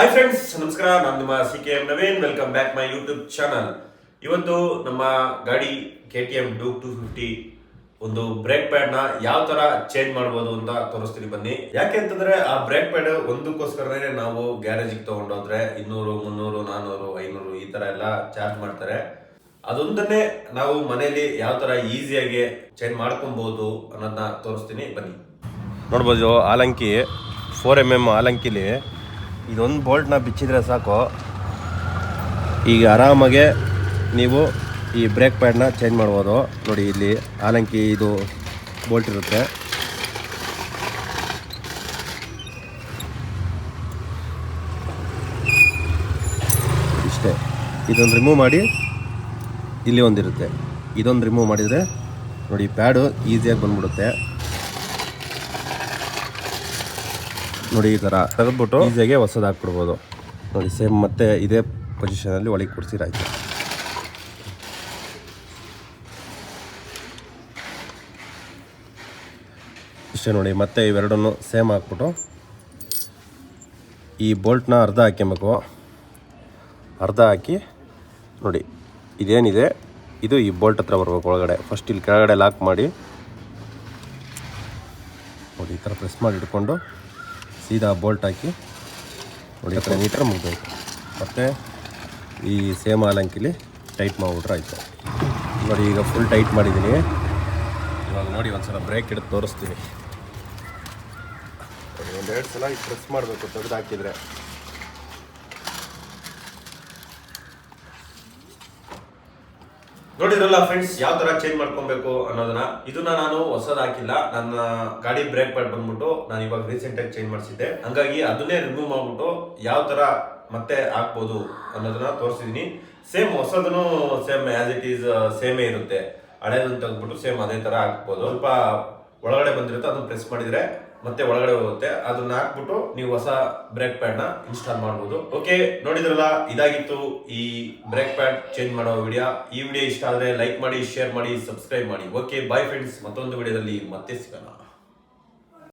Hi friends, ನಮಸ್ಕಾರ. ನಾನು ನಿಮ್ಮ CKM Naveen. Welcome back my YouTube channel. ಇವತ್ತು ನಮ್ಮ ಗಾಡಿ KTM Duke 250 ಒಂದು ಬ್ರೇಕ್ ಪ್ಯಾಡ್ ನ ಯಾವ ತರ ಚೇಂಜ್ ಮಾಡಬಹುದು ಅಂತ ತೋರಿಸ್ತೀನಿ ಬನ್ನಿ. ಯಾಕೆ ಅಂತಂದ್ರೆ ಆ ಬ್ರೇಕ್ ಪ್ಯಾಡ್ ಒಂದಕ್ಕೋಸ್ಕರನೇ ನಾವು ಗ್ಯಾರೇಜಿಗೆ ತಗೊಂಡೋದ್ರೆ 200, 300, 400, 500 ಈ ತರ ಎಲ್ಲ ಚಾರ್ಜ್ ಮಾಡ್ತಾರೆ. ಅದೊಂದನ್ನೇ ನಾವು ಮನೆಯಲ್ಲಿ ಯಾವ ತರ ಈಸಿಯಾಗಿ ಚೇಂಜ್ ಮಾಡ್ಕೊಬಹುದು ಅನ್ನೋದನ್ನ ತೋರಿಸ್ತೀನಿ ಬನ್ನಿ. ನೋಡ್ಬೋದು, ಆಲಂಕಿ 4mm ಆಲಂಕಿಲಿ ಇದೊಂದು ಬೋಲ್ಟ್ನ ಬಿಚ್ಚಿದ್ರೆ ಸಾಕು, ಈಗ ಆರಾಮಾಗೆ ನೀವು ಈ ಬ್ರೇಕ್ ಪ್ಯಾಡ್ನ ಚೇಂಜ್ ಮಾಡ್ಬೋದು. ನೋಡಿ, ಇಲ್ಲಿ ಆಲಂಕಿ ಇದು ಬೋಲ್ಟ್ ಇರುತ್ತೆ. ಇಷ್ಟೇ, ಇದೊಂದು ರಿಮೂವ್ ಮಾಡಿ ಇಲ್ಲಿ ಒಂದಿರುತ್ತೆ, ಇದೊಂದು ರಿಮೂವ್ ಮಾಡಿದರೆ ನೋಡಿ ಪ್ಯಾಡು ಈಸಿಯಾಗಿ ಬಂದ್ಬಿಡುತ್ತೆ. ನೋಡಿ, ಈ ಥರ ತೆಗೆದ್ಬಿಟ್ಟು ಈಸಿಯಾಗಿ ಹೊಸದು ಹಾಕ್ಬಿಡ್ಬೋದು. ನೋಡಿ, ಸೇಮ್ ಮತ್ತೆ ಇದೇ ಪೊಸಿಷನಲ್ಲಿ ಒಳಗೆ ಕೊಡ್ಸಿರಾಯ್ತು. ಇಷ್ಟೇ ನೋಡಿ, ಮತ್ತೆ ಇವೆರಡನ್ನು ಸೇಮ್ ಹಾಕ್ಬಿಟ್ಟು ಈ ಬೋಲ್ಟ್ನ ಅರ್ಧ ಹಾಕ್ಕೊಬೇಕು. ಅರ್ಧ ಹಾಕಿ ನೋಡಿ, ಇದೇನಿದೆ ಇದು ಈ ಬೋಲ್ಟ್ ಹತ್ರ ಬರ್ಬೇಕು ಒಳಗಡೆ. ಫಸ್ಟ್ ಇಲ್ಲಿ ಕೆಳಗಡೆ ಲಾಕ್ ಮಾಡಿ ನೋಡಿ, ಈ ಥರ ಪ್ರೆಸ್ ಮಾಡಿ ಇಟ್ಕೊಂಡು ಸೀದಾ ಬೋಲ್ಟ್ ಹಾಕಿ ನೋಡಿ, ಹತ್ರ ಮೀಟರ್ ಮುಗಿದೋಯ್ತು. ಮತ್ತು ಈ ಸೇಮ್ ಆಲಂಕಿಲಿ ಟೈಟ್ ಮಾಡಿಬಿಟ್ರೆ ಆಯಿತು. ನೋಡಿ, ಈಗ ಫುಲ್ ಟೈಟ್ ಮಾಡಿದ್ದೀನಿ. ಇವಾಗ ನೋಡಿ, ಒಂದು ಸಲ ಬ್ರೇಕ್ ಹಿಡಿದು ತೋರಿಸ್ತೀನಿ. ನೋಡಿ, ಒಂದೆರಡು ಸಲ ಈಗ ಪ್ರೆಸ್ ಮಾಡಬೇಕು ತೆಗೆದು ಹಾಕಿದರೆ. ನೋಡಿದ್ರಲ್ಲ ಫ್ರೆಂಡ್ಸ್, ಯಾವ ತರ ಚೇಂಜ್ ಮಾಡ್ಕೊಬೇಕು ಅನ್ನೋದನ್ನ. ಇದನ್ನ ನಾನು ಹೊಸದ್ ಹಾಕಿಲ್ಲ, ನನ್ನ ಗಾಡಿ ಬ್ರೇಕ್ ಪ್ಯಾಡ್ ಬಂದ್ಬಿಟ್ಟು ನಾನು ಇವಾಗ ರೀಸೆಂಟ್ ಆಗಿ ಚೇಂಜ್ ಮಾಡಿಸಿದ್ದೆ. ಹಂಗಾಗಿ ಅದನ್ನೇ ರಿಮೂವ್ ಮಾಡ್ಬಿಟ್ಟು ಯಾವ ತರ ಮತ್ತೆ ಹಾಕ್ಬೋದು ಅನ್ನೋದನ್ನ ತೋರಿಸಿದೀನಿ. ಸೇಮ್ ಹೊಸದನ್ನು ಸೇಮ್ ಆಸ್ ಇಟ್ ಈಸ್ ಸೇಮೇ ಇರುತ್ತೆ. ಹಳೇದನ್ನ ತೆಗೆದ್ಬಿಟ್ಟು ಸೇಮ್ ಅದೇ ತರ ಹಾಕ್ಬೋದು. ಸ್ವಲ್ಪ ಒಳಗಡೆ ಬಂದಿರುತ್ತೆ, ಅದನ್ನ ಪ್ರೆಸ್ ಮಾಡಿದ್ರೆ ಮತ್ತೆ ಒಳಗಡೆ ಹೋಗುತ್ತೆ. ಅದನ್ನ ಹಾಕ್ಬಿಟ್ಟು ನೀವು ಹೊಸ ಬ್ರೇಕ್ ಪ್ಯಾಡ್ ನ ಇನ್ಸ್ಟಾಲ್ ಮಾಡಬಹುದು. ಓಕೆ, ನೋಡಿದ್ರಲ್ಲ, ಇದಾಗಿತ್ತು ಈ ಬ್ರೇಕ್ ಪ್ಯಾಡ್ ಚೇಂಜ್ ಮಾಡೋ ವಿಡಿಯೋ. ಈ ವಿಡಿಯೋ ಇಷ್ಟ ಆದ್ರೆ ಲೈಕ್ ಮಾಡಿ, ಶೇರ್ ಮಾಡಿ, ಸಬ್ಸ್ಕ್ರೈಬ್ ಮಾಡಿ. Okay, bye friends. ಮತ್ತೊಂದು ವಿಡಿಯೋದಲ್ಲಿ ಮತ್ತೆ ಸಿಗೋಣ.